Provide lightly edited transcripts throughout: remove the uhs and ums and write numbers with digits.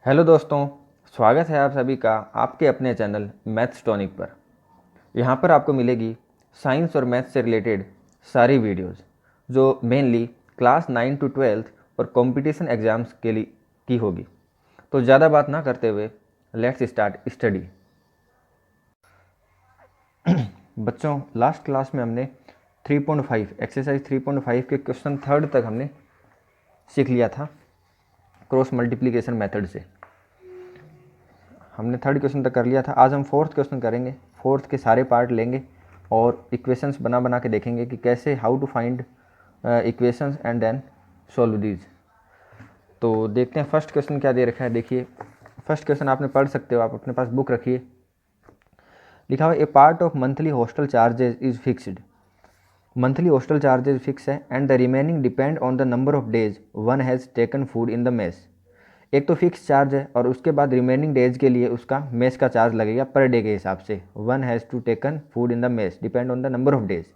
Hello दोस्तों, स्वागत है आप सभी का आपके अपने चैनल मैथ्स टॉनिक पर। यहाँ पर आपको मिलेगी साइंस और मैथ्स से रिलेटेड सारी वीडियोस जो मेनली क्लास 9 टू 12 और कंपटीशन एग्ज़ाम्स के लिए की होगी। तो ज़्यादा बात ना करते हुए लेट्स स्टार्ट स्टडी। बच्चों, लास्ट क्लास में हमने 3.5 एक्सरसाइज 3.5 के क्वेश्चन थर्ड तक हमने सीख लिया था क्रॉस मल्टीप्लिकेशन मेथड से। हमने थर्ड क्वेश्चन तक कर लिया था। आज हम फोर्थ क्वेश्चन करेंगे। फोर्थ के सारे पार्ट लेंगे और इक्वेशंस बना बना के देखेंगे कि कैसे how to find equations and then solve these. तो देखते हैं फर्स्ट क्वेश्चन क्या दे रखा है। देखिए, फर्स्ट क्वेश्चन आपने पढ़ सकते हो, आप अपने पास बुक रखिए। लिखा हुआ a part of monthly hostel charges is fixed. Monthly hostel charges fix है and the remaining depend on the number of days one has taken food in the mess. एक तो फिक्स चार्ज है और उसके बाद रिमेनिंग डेज के लिए उसका मेस का चार्ज लगेगा पर डे के हिसाब से। One has to taken food in the mess depend on the number of days.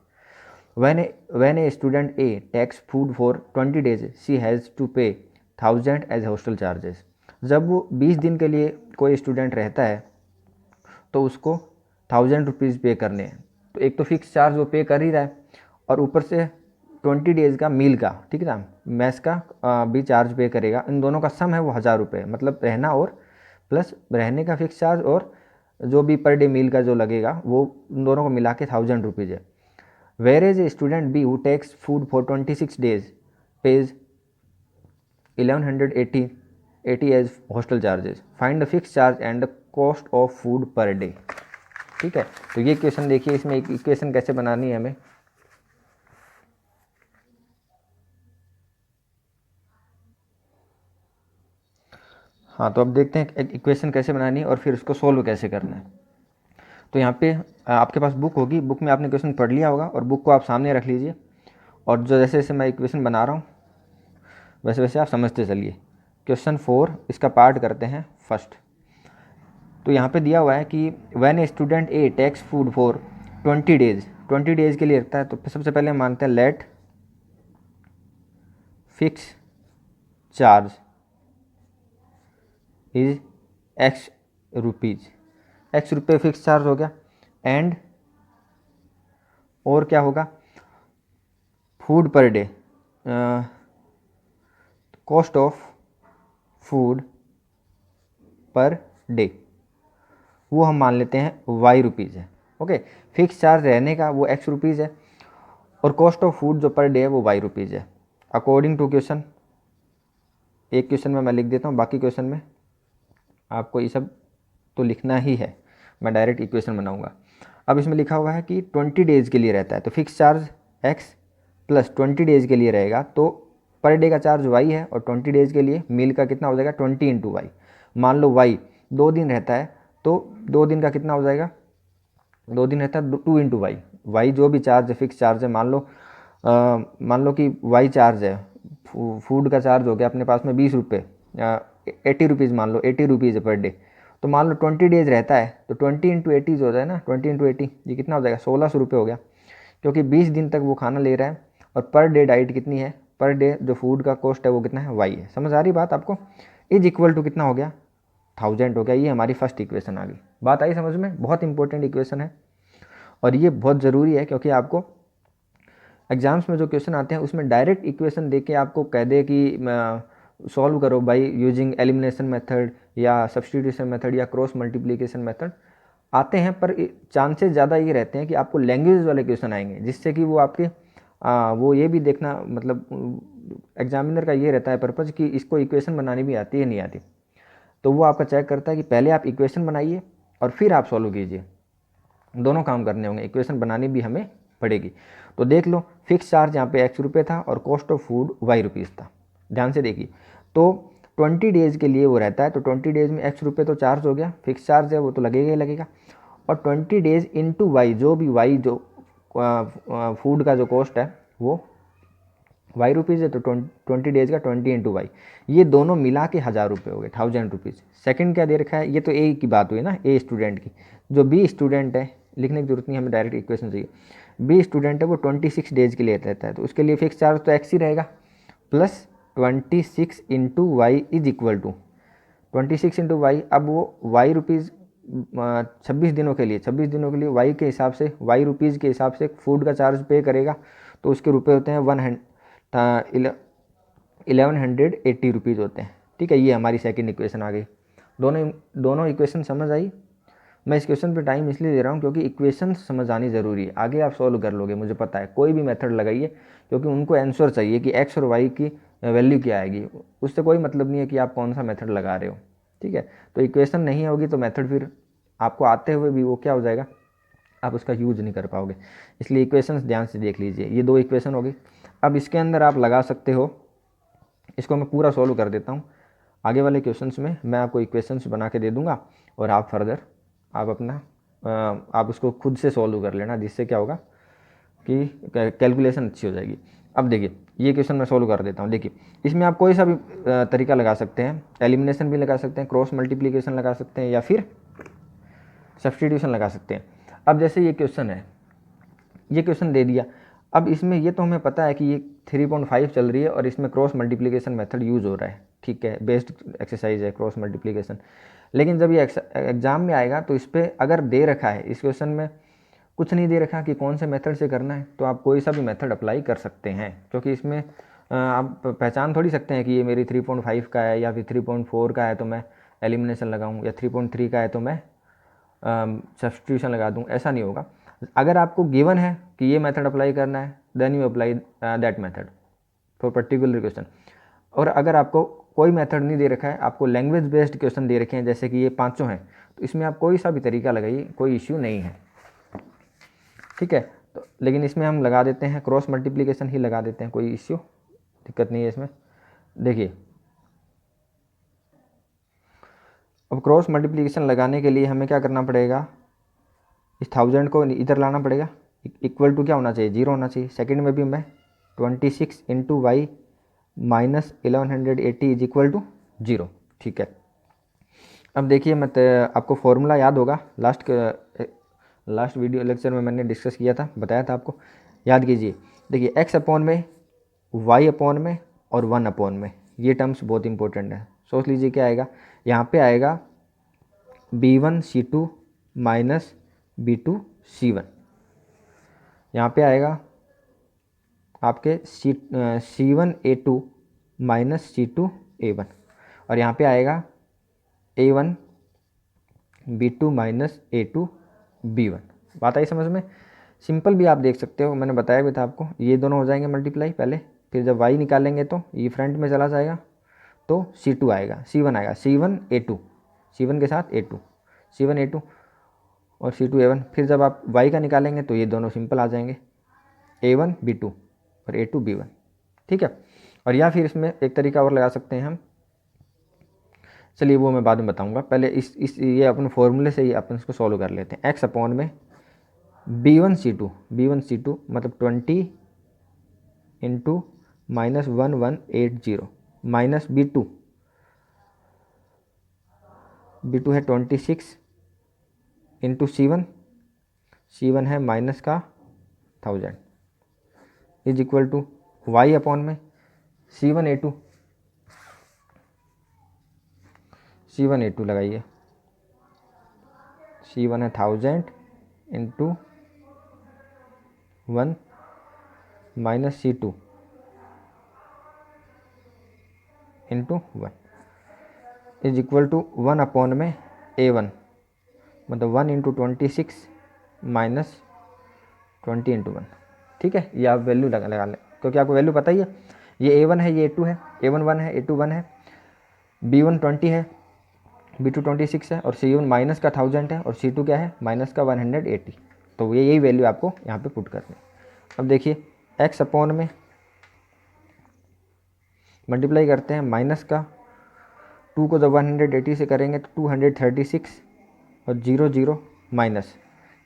when a student A takes food for 20 days she has to pay 1000 as hostel charges। जब वो 20 दिन के लिए कोई student रहता है तो उसको 1000 रुपीज़ पे करने हैं। तो एक तो फिक्स चार्ज वो पे कर ही रहा है और ऊपर से 20 डेज़ का मील का, ठीक है ना, मैस का भी चार्ज पे करेगा। इन दोनों का सम है वो 1000 रुपये, मतलब रहना और प्लस रहने का फिक्स चार्ज और जो भी पर डे मील का जो लगेगा वो इन दोनों को मिला के 1000 रुपीज़ है। Where is a student B who takes food for 26 days pays 1180 as hostel charges. Find the fix charge and the cost of food per day. ठीक है, तो ये क्वेश्चन देखिए, इसमें एक इक्वेशन कैसे बनानी है हमें। हाँ, तो अब देखते हैं एक इक्वेशन कैसे बनानी है और फिर उसको सोल्व कैसे करना है। तो यहाँ पे आपके पास बुक होगी, बुक में आपने क्वेश्चन पढ़ लिया होगा और बुक को आप सामने रख लीजिए और जो जैसे जैसे मैं इक्वेशन बना रहा हूँ वैसे वैसे आप समझते चलिए। क्वेश्चन 4 इसका पार्ट करते हैं फर्स्ट। तो यहाँ पे दिया हुआ है कि when a student A takes food for 20 days, 20 days के लिए रखता है। तो सबसे पहले हम मानते हैं let fix charge is X rupees. X रुपये फिक्स चार्ज हो गया एंड और क्या होगा, food per day, cost of food per day वो हम मान लेते हैं वाई रुपीज़ है। ओके, फिक्स चार्ज रहने का वो एक्स रुपीज़ है और कॉस्ट ऑफ फूड जो पर डे है वो वाई रुपीज़ है। अकॉर्डिंग टू क्वेश्चन, एक क्वेश्चन में मैं लिख देता हूँ, बाकी क्वेश्चन में आपको ये सब तो लिखना ही है, मैं डायरेक्ट इक्वेशन बनाऊंगा। अब इसमें लिखा हुआ है कि 20 डेज़ के लिए रहता है तो fix charge x plus 20 days के लिए रहेगा तो पर डे का चार्ज y है और 20 डेज़ के लिए मील का कितना हो जाएगा 20 इंटू वाई। मान लो y 2 दिन रहता है तो 2 दिन का कितना हो जाएगा, 2 दिन रहता है 2 इंटू वाई। वाई जो भी चार्ज है फिक्स चार्ज है, मान लो कि वाई चार्ज है, फूड का चार्ज हो गया अपने पास में 20 रुपये, 80 रुपीज़ मान लो, 80 रुपीज़ है पर डे। तो मान लो 20 डेज़ रहता है तो 20 इंटू 80 हो जाए ना, 20 इंटू 80 ये कितना हो जाएगा 1600 रुपये हो गया, क्योंकि 20 दिन तक वो खाना ले रहा है और पर डे डाइट कितनी है, पर डे जो फूड का कॉस्ट है वो कितना है वाई है। समझ आ रही बात आपको। इज इक्वल टू कितना हो गया 1000 हो गया। ये हमारी फर्स्ट इक्वेशन आ गई। बात आई समझ में, बहुत इंपॉर्टेंट इक्वेशन है और ये बहुत ज़रूरी है क्योंकि आपको एग्जाम्स में जो क्वेश्चन आते हैं उसमें डायरेक्ट इक्वेशन दे के आपको कह दे कि सॉल्व करो बाय यूजिंग एलिमिनेशन मेथड या सब्स्टिट्यूशन मेथड या क्रॉस मल्टीप्लिकेशन मेथड आते हैं, पर चांसेस ज़्यादा ये रहते हैं कि आपको लैंग्वेज वाले क्वेश्चन आएंगे जिससे कि वो आपके वो ये भी देखना, मतलब एग्जामिनर का ये रहता है पर्पज़ कि इसको इक्वेशन बनानी भी आती है नहीं आती। तो वो आपका चेक करता है कि पहले आप इक्वेशन बनाइए और फिर आप सॉल्व कीजिए, दोनों काम करने होंगे, इक्वेशन बनानी भी हमें पड़ेगी। तो देख लो, फिक्स चार्ज यहाँ पे एक्स रुपये था और cost of food Y rupees था। ध्यान से देखिए, तो 20 डेज़ के लिए वो रहता है तो 20 डेज़ में एक्स रुपये तो चार्ज हो गया, फिक्स चार्ज है वो तो लगेगा ही लगेगा, और 20 डेज़ इंटू वाई, जो भी वाई जो फूड का जो कॉस्ट है वो वाई रुपीज़ है तो 20 डेज़ का 20 इंटू वाई, ये दोनों मिला के 1000 रुपये हो गए, 1000 रुपीज़। सेकेंड क्या दे रखा है, ये तो ए की बात हुई ना, ए स्टूडेंट की। जो बी स्टूडेंट है लिखने की जरूरत नहीं, हमें डायरेक्ट इक्वेशन चाहिए। बी स्टूडेंट है वो 26 डेज़ के लिए रहता है तो उसके लिए फिक्स चार्ज तो एक्स ही रहेगा plus 26 into Y is equal to 26 into Y, अब वो वाई रुपीज़ 26 दिनों के लिए, 26 दिनों के लिए वाई के हिसाब से, वाई रुपीज़ के हिसाब से फूड का चार्ज पे करेगा, तो उसके रुपए होते हैं 1180 रुपीज़ होते हैं। ठीक है, ये हमारी सेकंड इक्वेशन आ गई। दोनों इक्वेशन समझ आई। मैं इस क्वेश्चन पे टाइम इसलिए दे रहा हूँ क्योंकि इक्वेशन समझ आनी ज़रूरी है, आगे आप सॉल्व कर लोगे, मुझे पता है। कोई भी मेथड लगाइए, क्योंकि उनको आंसर चाहिए कि एक्स और वाई की वैल्यू क्या आएगी, उससे कोई मतलब नहीं है कि आप कौन सा मेथड लगा रहे हो। ठीक है, तो इक्वेशन नहीं होगी तो मेथड फिर आपको आते हुए भी वो क्या हो जाएगा, आप उसका यूज नहीं कर पाओगे। इसलिए इक्वेशंस ध्यान से देख लीजिए। ये 2 इक्वेशन होगी। अब इसके अंदर आप लगा सकते हो, इसको मैं पूरा सॉल्व कर देता हूँ। आगे वाले क्वेश्चंस में मैं आपको इक्वेशंस बना के दे दूंगा और आप फर्दर आप अपना आप उसको खुद से सॉल्व कर लेना, जिससे क्या होगा कि कैलकुलेशन अच्छी हो जाएगी। अब देखिए, ये क्वेश्चन मैं सॉल्व कर देता हूँ। देखिए, इसमें आप कोई सा भी तरीका लगा सकते हैं, एलिमिनेशन भी लगा सकते हैं, क्रॉस मल्टीप्लिकेशन लगा सकते हैं, या फिर सब्स्टिट्यूशन लगा सकते हैं। अब जैसे ये क्वेश्चन है, ये क्वेश्चन दे दिया, अब इसमें ये तो हमें पता है कि ये 3.5 चल रही है और इसमें क्रॉस मल्टीप्लिकेशन मेथड यूज़ हो रहा है। ठीक है, बेस्ड एक्सरसाइज है क्रॉस मल्टीप्लिकेशन। लेकिन जब ये एग्जाम में आएगा तो इस पर अगर दे रखा है, इस क्वेश्चन में कुछ नहीं दे रखा कि कौन से मेथड से करना है, तो आप कोई सा भी मेथड अप्लाई कर सकते हैं, क्योंकि इसमें आप पहचान थोड़ी सकते हैं कि ये मेरी 3.5 का है या फिर 3.4 का है तो मैं एलिमिनेशन लगाऊं, या 3.3 का है तो मैं सब्स्टिट्यूशन लगा दूं। ऐसा नहीं होगा। अगर आपको गिवन है कि ये मेथड अप्लाई करना है, then you apply that method for particular question. और अगर आपको कोई मेथड नहीं दे रखा है, आपको लैंग्वेज बेस्ड क्वेश्चन दे रखे हैं, जैसे कि ये 5 हैं, तो इसमें आप कोई सा भी तरीका लगाइए, कोई इश्यू नहीं है। ठीक है, तो लेकिन इसमें हम लगा देते हैं क्रॉस मल्टीप्लिकेशन ही लगा देते हैं, कोई इश्यू दिक्कत नहीं है इसमें। देखिए, अब क्रॉस मल्टीप्लिकेशन लगाने के लिए हमें क्या करना पड़ेगा, इस 1000 को इधर लाना पड़ेगा, इक्वल टू क्या होना चाहिए, 0 होना चाहिए। सेकंड में भी मैं 26 into Y minus 1180 is equal to 0। ठीक है, अब देखिए, मैं आपको फॉर्मूला याद होगा, लास्ट वीडियो लेक्चर में मैंने डिस्कस किया था, बताया था आपको, याद कीजिए। देखिए, एक्स अपॉन में, वाई अपॉन में और 1 अपॉन में, ये टर्म्स बहुत इंपॉर्टेंट है। सोच लीजिए क्या आएगा, यहाँ पे आएगा b1c2 माइनस b2c1, यहाँ पे आएगा आपके c1a2 माइनस c2a1, और यहाँ पे आएगा a1 b2 minus a2 b1। बात आई समझ में? सिंपल भी आप देख सकते हो, मैंने बताया भी था आपको। ये दोनों हो जाएंगे मल्टीप्लाई पहले, फिर जब y निकालेंगे तो ये फ्रंट में चला जाएगा, तो c2 आएगा, c1 आएगा, c1a2, c1 के साथ a2, c1a2 और c2a1। फिर जब आप y का निकालेंगे तो ये दोनों सिंपल आ जाएंगे, a1 b2 और a2 b1। ठीक है, और या फिर इसमें एक तरीका और लगा सकते हैं हम, चलिए वो मैं बाद में बताऊंगा। पहले इस ये अपने फॉर्मूले से ही अपन इसको सॉल्व कर लेते हैं। x अपॉन में b1c2 मतलब 20 इंटू माइनस 1180 माइनस b2 है 26 इंटू c1 है माइनस का 1000 is equal to y upon में c1a2 लगाइए, c1 है 1000 into 1 minus c2 into 1 is equal to 1 upon में a1 मतलब 1 इंटू 26 माइनस 20 इंटू 1। ठीक है, ये आप वैल्यू लगा लें, क्योंकि आपको वैल्यू पता ही है। ये a1 है, ये a2 है, a1 1 है, a2 1 है, b1 20 है, b2 26 है, और c1 माइनस का 1000 है, और c2 क्या है, माइनस का 180। तो ये यही वैल्यू आपको यहाँ पे पुट करनी है। अब देखिए, x अपॉन में मल्टीप्लाई करते हैं, माइनस का 2 को जब 180 से करेंगे तो 236 और 0 0 माइनस,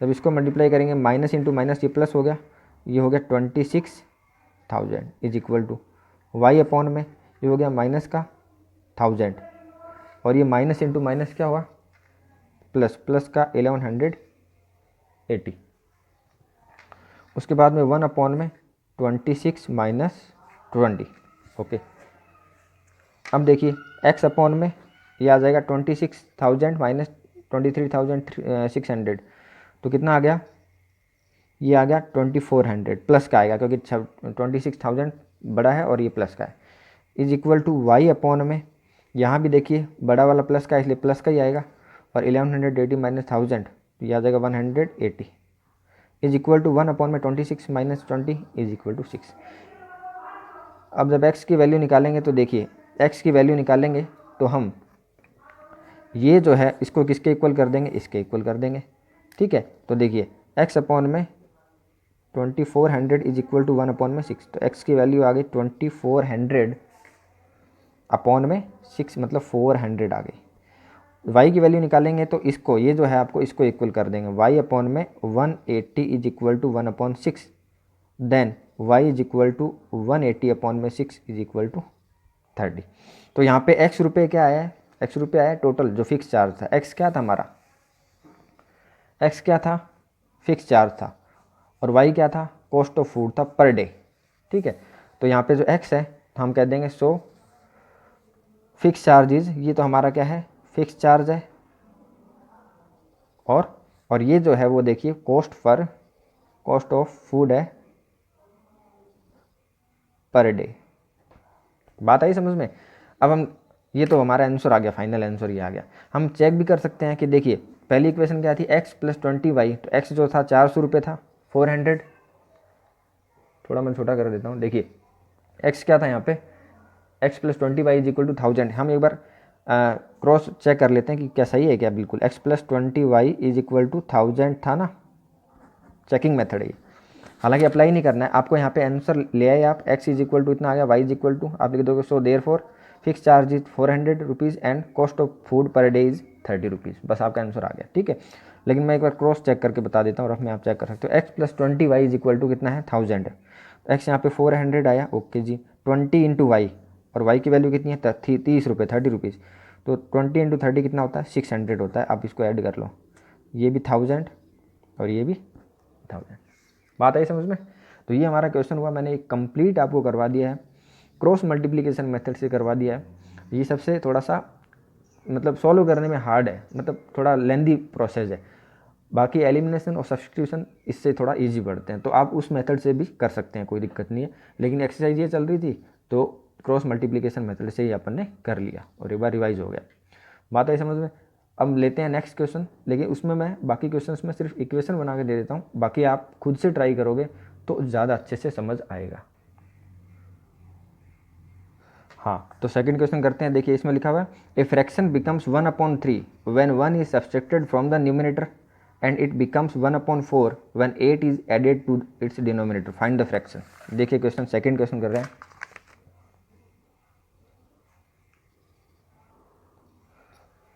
जब इसको मल्टीप्लाई करेंगे माइनस इंटू माइनस ये प्लस हो गया, ये हो गया 26,000 is equal to Y upon में ये हो गया माइनस का 1000, और ये माइनस इंटू माइनस क्या हुआ, प्लस का 1180। उसके बाद में 1 अपॉन में 26 माइनस 20। ओके, अब देखिए, x अपॉन में ये आ जाएगा 26,000 माइनस 23,600, तो कितना आ गया, ये आ गया 2400 प्लस का आएगा क्योंकि 26,000 बड़ा है और ये प्लस का है, is equal to Y upon में, यहाँ भी देखिए बड़ा वाला प्लस का है इसलिए प्लस का ही आएगा, और 1180 माइनस 1000 तो ये आ जाएगा 180 इज इक्वल टू 1 अपॉन में 26 माइनस 20 इज इक्वल टू 6। अब जब x की वैल्यू निकालेंगे तो देखिए x की वैल्यू निकालेंगे तो हम ये जो है इसको किसके इक्वल कर देंगे, इसके इक्वल कर देंगे, ठीक है। तो देखिए x अपॉन में 2400 इज इक्वल टू 1 अपॉन में 6, तो x की वैल्यू आ गई 2400 अपॉन में 6 मतलब 400 आ गई। y की वैल्यू निकालेंगे तो इसको, ये जो है आपको इसको इक्वल कर देंगे, y अपॉन में 180 is equal to 1 upon 6, then y is equal to 180 upon में 6 इज इक्वल टू 30। तो यहाँ पे x रुपये क्या आया है, x रुपये आया टोटल जो फिक्स चार्ज था, x क्या था हमारा, x क्या था, फिक्स चार्ज था, और y क्या था, कॉस्ट ऑफ फूड था पर डे, ठीक है। तो यहाँ पे जो x है हम कह देंगे सो फिक्स चार्जेस, ये तो हमारा क्या है, फिक्स चार्ज है, और ये जो है वो देखिए कॉस्ट ऑफ फूड है पर डे। बात आई समझ में। अब हम, ये तो हमारा आंसर आ गया, फाइनल आंसर ये आ गया। हम चेक भी कर सकते हैं कि देखिए पहली इक्वेशन क्या थी, x प्लस 20y, तो x जो था 400 रुपये था, 400, थोड़ा मैं छोटा कर देता हूँ, देखिए x क्या था यहाँ पे, x plus 20y is equal to 1000। हम एक बार क्रॉस चेक कर लेते हैं कि क्या सही है क्या, बिल्कुल x plus 20y is equal to 1000 था ना, चेकिंग मेथड है ये, हालांकि अप्लाई नहीं करना है आपको, यहाँ पे आंसर ले आए आप, x इज इक्वल टू इतना आ गया, y इज इक्वल टू आप लिख दोगे so therefore fix charge is 400 rupees and cost of food per day is 30 rupees, बस आपका आंसर आ गया, ठीक है। लेकिन मैं एक बार क्रॉस चेक करके बता देता हूँ, रफ में आप चेक कर सकते हो, x plus 20y is equal to कितना है 1000 है, x यहाँ पे 400 आया, ओके जी, 20 इंटू वाई, और y की वैल्यू कितनी है 30 रुपये, 30 रुपीज़, तो 20 इंटू 30 कितना होता है 600 होता है, आप इसको ऐड कर लो, ये भी 1000 और ये भी 1000, बात आई समझ में। तो ये हमारा क्वेश्चन हुआ, मैंने एक कंप्लीट आपको करवा दिया है, क्रॉस मल्टीप्लिकेशन मेथड से करवा दिया है। ये सबसे थोड़ा सा मतलब सॉल्व करने में हार्ड है, मतलब थोड़ा लेंदी प्रोसेस है, बाकी एलिमिनेशन और सब्स्टिट्यूशन इससे थोड़ा इजी पड़ते हैं, तो आप उस मेथड से भी कर सकते हैं, कोई दिक्कत नहीं है। लेकिन एक्सरसाइज ये चल रही थी तो क्रॉस मल्टीप्लिकेशन मेथड से ही अपन ने कर लिया और एक बार रिवाइज हो गया, बात आई समझ में। अब लेते हैं नेक्स्ट क्वेश्चन, लेकिन उसमें मैं बाकी क्वेश्चंस में सिर्फ इक्वेशन बना के दे देता हूँ, बाकी आप खुद से ट्राई करोगे तो ज़्यादा अच्छे से समझ आएगा। हाँ, तो सेकंड क्वेश्चन करते हैं, देखिए इसमें लिखा हुआ है a fraction becomes 1/3 when 1 is subtracted from the numerator and it becomes 1/4 when 8 is added to its denominator, find the fraction. देखिए क्वेश्चन, सेकंड क्वेश्चन कर रहे हैं,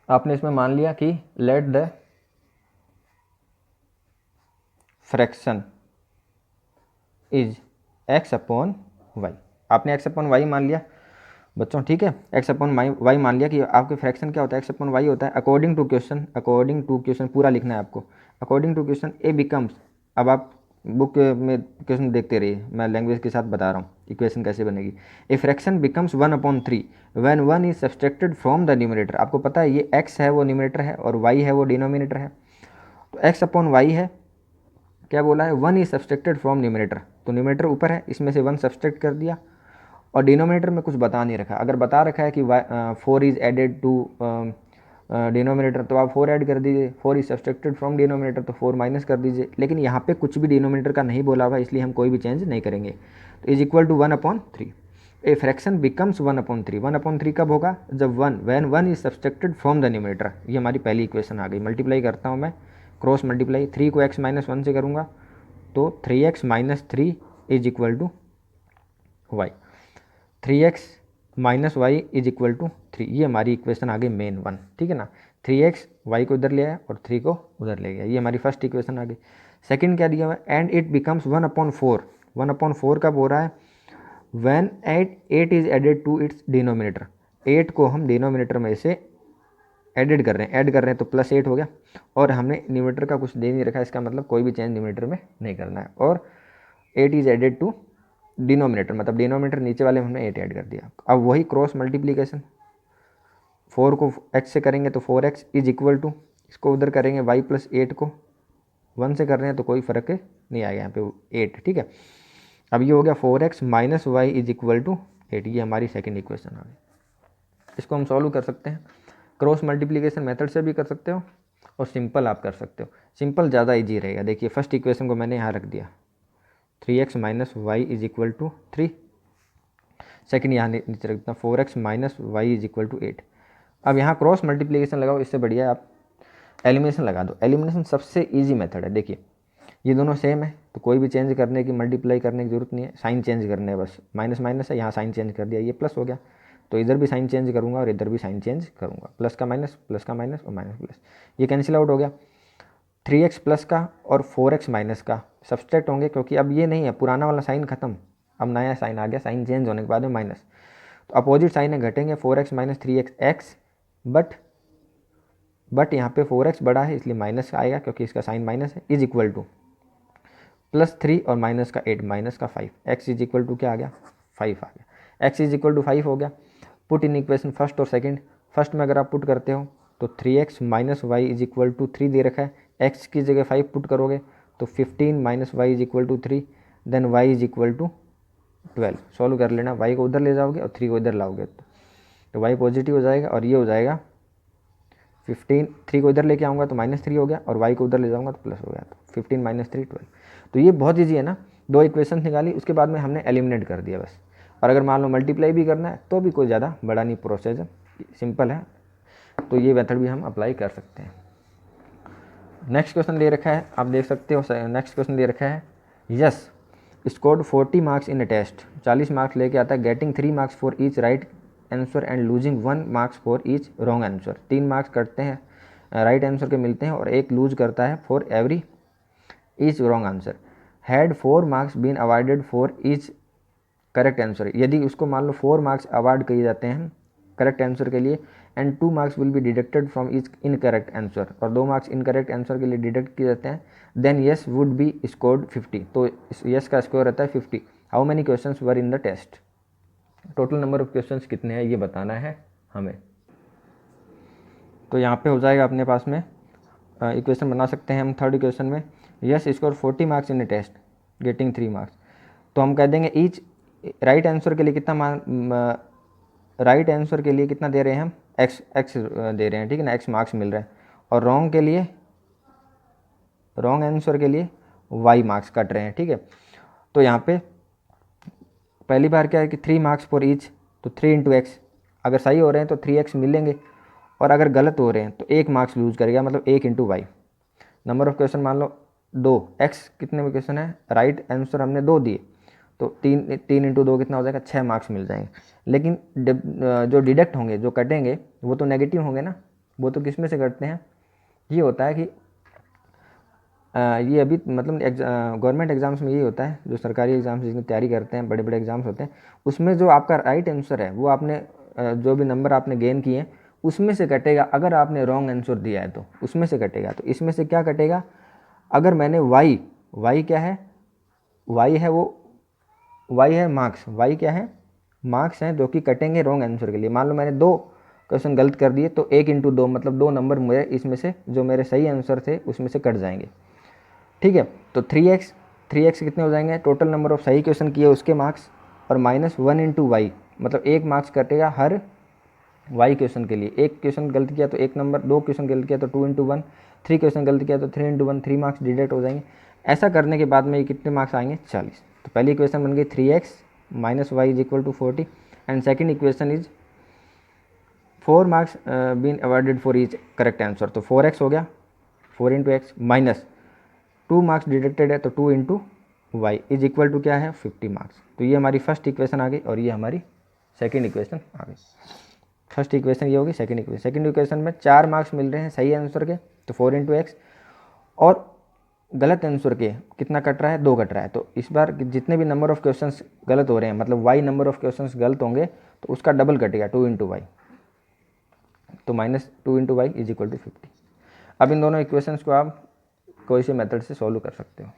आपने इसमें मान लिया कि let the fraction is x/y, आपने x/y मान लिया बच्चों, ठीक है, x/y मान लिया कि आपके फ्रैक्शन क्या होता है, x/y होता है अकॉर्डिंग टू क्वेश्चन पूरा लिखना है आपको, according to question A becomes, अब आप बुक में क्वेश्चन देखते रहिए, मैं लैंग्वेज के साथ बता रहा हूँ इक्वेशन कैसे बनेगी। ए fraction becomes 1/3 when 1 is subtracted from the numerator, आपको पता है ये x है वो न्यूमरेटर है और y है वो डिनोमिनेटर है, तो x/y है, क्या बोला है 1 इज सब्सट्रैक्टेड फ्रॉम न्यूमरेटर, तो न्यूमरेटर ऊपर है, इसमें से 1 सब्सट्रैक्ट कर दिया, और डिनोमिनेटर में कुछ बता नहीं रखा, अगर बता रखा है कि 4 इज एडेड टू डिनोमिनेटर तो आप 4 ऐड कर दीजिए, 4 इज सब्सट्रैक्टेड फ्रॉम डिनोमिनेटर तो 4 माइनस कर दीजिए, लेकिन यहाँ पे कुछ भी डिनोमिनेटर का नहीं बोला हुआ, इसलिए हम कोई भी चेंज नहीं करेंगे, तो is equal to 1/3। A fraction becomes 1/3, 1/3 कब होगा, जब when 1 is subtracted from the numerator, ये हमारी पहली इक्वेशन आ गई। मल्टीप्लाई करता हूँ मैं, क्रॉस मल्टीप्लाई, 3 को x-1 से करूँगा तो 3x-3 is equal to Y, 3x-y is equal to 3, ये हमारी इक्वेशन आ गई मेन 1, ठीक है ना, 3x y को इधर ले आया और 3 को उधर ले गया, ये हमारी फर्स्ट इक्वेशन आ गई। सेकंड क्या दिया हुआ है, एंड इट बिकम्स 1/4, 1/4 कब हो रहा है, when 8 is added to its denominator, 8 को हम डिनोमिनेटर में से ऐड कर रहे हैं तो +8 हो गया, और हमने न्यूमरेटर का कुछ दे नहीं रखा, इसका मतलब कोई भी चेंज न्यूमरेटर में नहीं करना है, और 8 इज एडेड टू डिनोमिनेटर, मतलब डिनोमिनेटर नीचे वाले में हमने 8 ऐड कर दिया। अब वही क्रॉस मल्टीप्लिकेशन 4 को x से करेंगे तो 4x इज इक्वल टू, इसको उधर करेंगे y प्लस 8 को 1 से कर रहे हैं तो कोई फ़र्क नहीं आएगा यहाँ पे 8, ठीक है। अब ये हो गया 4x minus Y is equal to 8, ये हमारी सेकंड इक्वेशन आ गई। इसको हम सॉल्व कर सकते हैं, क्रॉस मल्टीप्लिकेशन मेथड से भी कर सकते हो और सिंपल आप कर सकते हो। सिंपल ज़्यादा इजी रहेगा। देखिए फर्स्ट इक्वेशन को मैंने यहाँ रख दिया 3x minus Y is equal to 3, second यहाँ नीचे रख देना 4x minus Y is equal to 8। अब यहाँ क्रॉस मल्टीप्लिकेशन लगाओ, इससे बढ़िया आप एलिमिनेशन लगा दो। एलिमिनेशन सबसे इजी मेथड है। देखिए ये दोनों सेम है तो कोई भी चेंज करने की, मल्टीप्लाई करने की जरूरत नहीं है, साइन चेंज करने है बस। माइनस माइनस है, यहाँ साइन चेंज कर दिया, ये प्लस हो गया, तो इधर भी साइन चेंज करूँगा और इधर भी साइन चेंज करूँगा, प्लस का माइनस और माइनस प्लस, ये कैंसिल आउट हो गया। 3x प्लस का और 4x माइनस का सब्सट्रैक्ट होंगे, क्योंकि अब ये नहीं है, पुराना वाला साइन खत्म, अब नया साइन आ गया, साइन चेंज होने के बाद में माइनस, तो अपोजिट साइन है, घटेंगे 4x माइनस 3x, बट यहाँ पे 4x बड़ा है इसलिए माइनस आएगा क्योंकि इसका साइन माइनस है, इज इक्वल टू प्लस 3 और माइनस का 8 माइनस का 5, x इज इक्वल टू क्या आ गया 5 आ गया, x इज इक्वल टू 5 हो गया। पुट इन इक्वेशन फर्स्ट और सेकंड, फर्स्ट में अगर आप पुट करते हो तो 3x minus Y is equal to 3 दे रखा है, x की जगह 5 पुट करोगे तो 15 minus Y is equal to 3, then y is equal to 12। Solve कर लेना, y को उधर ले जाओगे और 3 को इधर लाओगे तो y पॉजिटिव हो जाएगा और ये हो जाएगा 15, 3 को इधर लेके आऊँगा तो -3 हो गया और y को उधर ले जाऊँगा तो प्लस हो गया, तो 15 माइनस 3 12। तो ये बहुत ईजी है ना, दो इक्वेशन निकाली, उसके बाद में हमने एलिमिनेट कर दिया बस। और अगर मान लो मल्टीप्लाई भी करना है तो भी कोई ज़्यादा बड़ा नहीं प्रोसेस है, सिंपल है, तो ये मेथड भी हम अप्लाई कर सकते हैं। नेक्स्ट क्वेश्चन दे रखा है, आप देख सकते हो, नेक्स्ट क्वेश्चन दे रखा है, Yash scored 40 marks in a test, 40 marks लेके आता है, getting 3 marks for each right answer and losing 1 marks for each wrong answer. 3 marks कटते हैं राइट आंसर के मिलते हैं और 1 लूज करता है for every each wrong answer. Had 4 marks been awarded for each correct answer, यदि उसको मान लो 4 मार्क्स अवार्ड किए जाते हैं करेक्ट आंसर के लिए, and 2 marks will be deducted from each incorrect answer, और 2 मार्क्स इनकरेक्ट आंसर के लिए डिडक्ट किए जाते हैं, then Yash would be scored 50, तो यस का स्कोर रहता है 50। How many questions were in the test, total number of questions कितने हैं ये बताना है हमें। तो यहाँ पे हो जाएगा अपने पास में इक्वेशन बना सकते हैं हम थर्ड इक्वेशन में, Yash score 40 marks in the test getting 3 marks, तो हम कह देंगे ईच राइट आंसर के लिए कितना राइट आंसर के लिए कितना दे रहे हैं हम, x दे रहे हैं, ठीक है ना, x मार्क्स मिल रहा है, और रॉन्ग के लिए, रॉन्ग आंसर के लिए y मार्क्स कट रहे हैं, ठीक है। तो यहाँ पे पहली बार क्या है कि 3 मार्क्स फॉर ईच, तो 3 इंटू एक्स, अगर सही हो रहे हैं तो 3x मिलेंगे, और अगर गलत हो रहे हैं तो 1 मार्क्स लूज करेगा, मतलब 1 into Y. Number of question मान लो 2, x कितने में क्वेश्चन है, राइट आंसर हमने 2 दिए, तो 3 इंटू 2 कितना हो जाएगा, 6 मार्क्स मिल जाएंगे। लेकिन जो डिडक्ट होंगे, जो कटेंगे, वो तो नेगेटिव होंगे ना, वो तो किस में से कटते हैं, ये होता है कि ये अभी मतलब गवर्नमेंट एग्जाम्स में ये होता है, जो सरकारी एग्जाम्स जिसकी तैयारी करते हैं, बड़े बड़े एग्जाम्स होते हैं, उसमें जो आपका राइट आंसर है वो आपने जो भी नंबर आपने गेन किए हैं उसमें से कटेगा, अगर आपने रॉन्ग आंसर दिया है तो उसमें से कटेगा। तो इसमें से क्या कटेगा, अगर मैंने वाई क्या है, वाई है वो, वाई है मार्क्स, वाई क्या है, मार्क्स हैं जो कि कटेंगे रॉन्ग आंसर के लिए। मान लो मैंने 2 क्वेश्चन गलत कर दिए तो 1 इंटू 2 मतलब 2 नंबर मेरे इसमें से जो मेरे सही आंसर थे उसमें से कट जाएंगे, ठीक है। तो 3x कितने हो जाएंगे, टोटल नंबर ऑफ सही क्वेश्चन किए उसके मार्क्स, और -1 इंटू वाई, मतलब 1 मार्क्स कटेगा हर y क्वेश्चन के लिए। 1 क्वेश्चन गलत किया तो 1 नंबर, 2 क्वेश्चन गलत किया तो 2 इंटू 1, 3 क्वेश्चन गलत किया तो 3 इंटू 1, 3 मार्क्स डिडक्ट हो जाएंगे। ऐसा करने के बाद में ये कितने मार्क्स आएंगे, 40। तो पहली इक्वेशन बन गई 3x minus Y is equal to 40, and second equation is 4 marks been awarded for each correct answer, तो 4x हो गया, 4 into X, minus 2 marks deducted है तो 2 into Y is equal to क्या है, 50 मार्क्स। तो ये हमारी फर्स्ट इक्वेशन आ गई और ये हमारी सेकेंड इक्वेशन आ गई। फर्स्ट इक्वेशन ये होगी, सेकंड इक्वेशन में 4 मार्क्स मिल रहे हैं सही आंसर के, तो 4 इंटू एक्स, और गलत आंसर के कितना कट रहा है, 2 कट रहा है। तो इस बार जितने भी नंबर ऑफ क्वेश्चंस गलत हो रहे हैं, मतलब y नंबर ऑफ क्वेश्चंस गलत होंगे तो उसका डबल कटेगा, 2 इंटू वाई, तो -2 into Y is equal to 50। अब इन दोनों इक्वेशंस को आप कोई से मेथड से सॉल्व कर सकते हो।